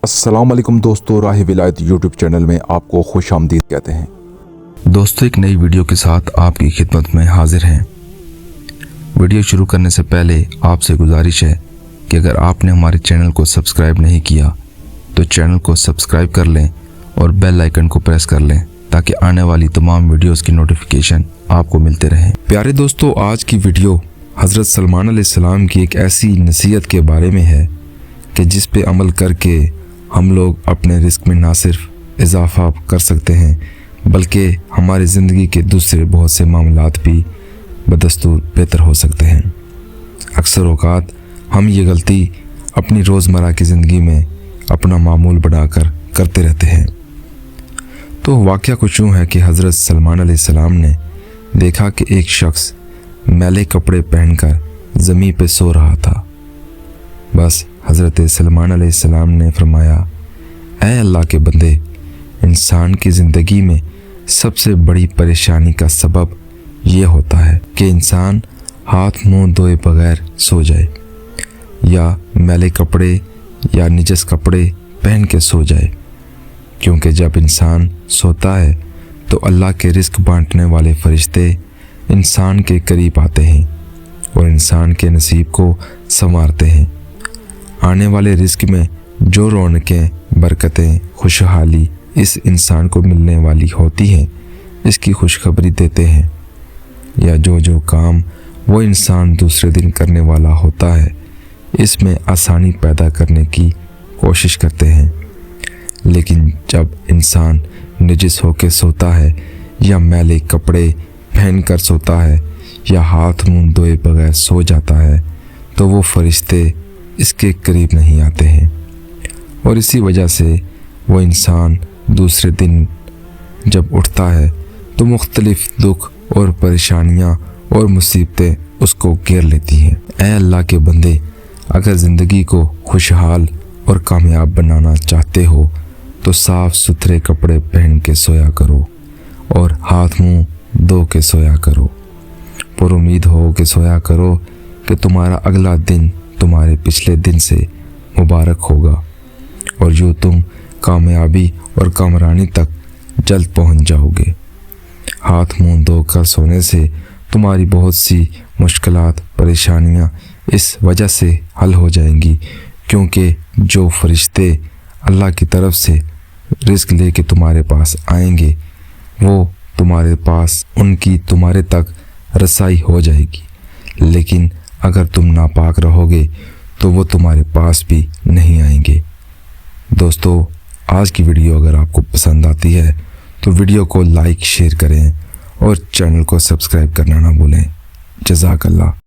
अस्सलाम वालेकुम दोस्तों, राह विलायत यूट्यूब चैनल में आपको खुश आमदीद कहते हैं। दोस्तों, एक नई वीडियो के साथ आपकी खिदमत में हाजिर हैं। वीडियो शुरू करने से पहले आपसे गुजारिश है कि अगर आपने हमारे चैनल को सब्सक्राइब नहीं किया तो चैनल को सब्सक्राइब कर लें और बेल आइकन को प्रेस कर लें ताकि आने वाली तमाम वीडियोस की नोटिफिकेशन आपको मिलते रहें। प्यारे दोस्तों, आज की वीडियो हज़रत सलमान अलैहिस्सलाम की एक ऐसी नसीहत के बारे में है कि जिस पे अमल करके हम लोग अपने रिस्क में ना सिर्फ इजाफा कर सकते हैं बल्कि हमारी ज़िंदगी के दूसरे बहुत से मामलात भी बदस्तूर बेहतर हो सकते हैं। अक्सर औक़ात हम ये गलती अपनी रोज़मर्रा की ज़िंदगी में अपना मामूल बनाकर करते रहते हैं। तो वाक़या कुछ यूँ है कि हज़रत सलमान अलैहिस्सलाम ने देखा कि एक शख्स मैले कपड़े पहनकर ज़मीन पे सो रहा था। बस हज़रत सलमान अलैहिस्सलाम ने फरमाया, ऐ अल्लाह के बंदे, इंसान की ज़िंदगी में सबसे बड़ी परेशानी का सबब ये होता है कि इंसान हाथ मुंह धोए बगैर सो जाए या मैले कपड़े या निजस कपड़े पहन के सो जाए, क्योंकि जब इंसान सोता है तो अल्लाह के रिस्क बांटने वाले फरिश्ते इंसान के करीब आते हैं और इंसान के नसीब को संवारते हैं। आने वाले रिस्क में जो रौनकें, बरकतें, खुशहाली इस इंसान को मिलने वाली होती हैं, इसकी खुशखबरी देते हैं, या जो काम वो इंसान दूसरे दिन करने वाला होता है इसमें आसानी पैदा करने की कोशिश करते हैं। लेकिन जब इंसान निजिस होकर सोता है या मैले कपड़े पहन कर सोता है या हाथ मुंह धोए बगैर सो जाता है तो वो फरिश्ते इसके करीब नहीं आते हैं और इसी वजह से वो इंसान दूसरे दिन जब उठता है तो मुख्तलिफ दुख और परेशानियां और मुसीबतें उसको घेर लेती हैं। ऐ अल्लाह के बंदे, अगर ज़िंदगी को खुशहाल और कामयाब बनाना चाहते हो तो साफ़ सुथरे कपड़े पहन के सोया करो और हाथ मुंह धो के सोया करो। पर उम्मीद हो के सोया करो कि तुम्हारा अगला दिन तुम्हारे पिछले दिन से मुबारक होगा और यूँ तुम कामयाबी और कामरानी तक जल्द पहुंच जाओगे। हाथ मुंह धोकर सोने से तुम्हारी बहुत सी मुश्किलात, परेशानियां इस वजह से हल हो जाएंगी, क्योंकि जो फरिश्ते अल्लाह की तरफ से रिस्क लेके तुम्हारे पास आएंगे वो तुम्हारे पास उनकी तुम्हारे तक रसाई हो जाएगी। लेकिन अगर तुम नापाक रहोगे तो वो तुम्हारे पास भी नहीं आएंगे। दोस्तों, आज की वीडियो अगर आपको पसंद आती है तो वीडियो को लाइक, शेयर करें और चैनल को सब्सक्राइब करना ना भूलें। जज़ाकल्लाह।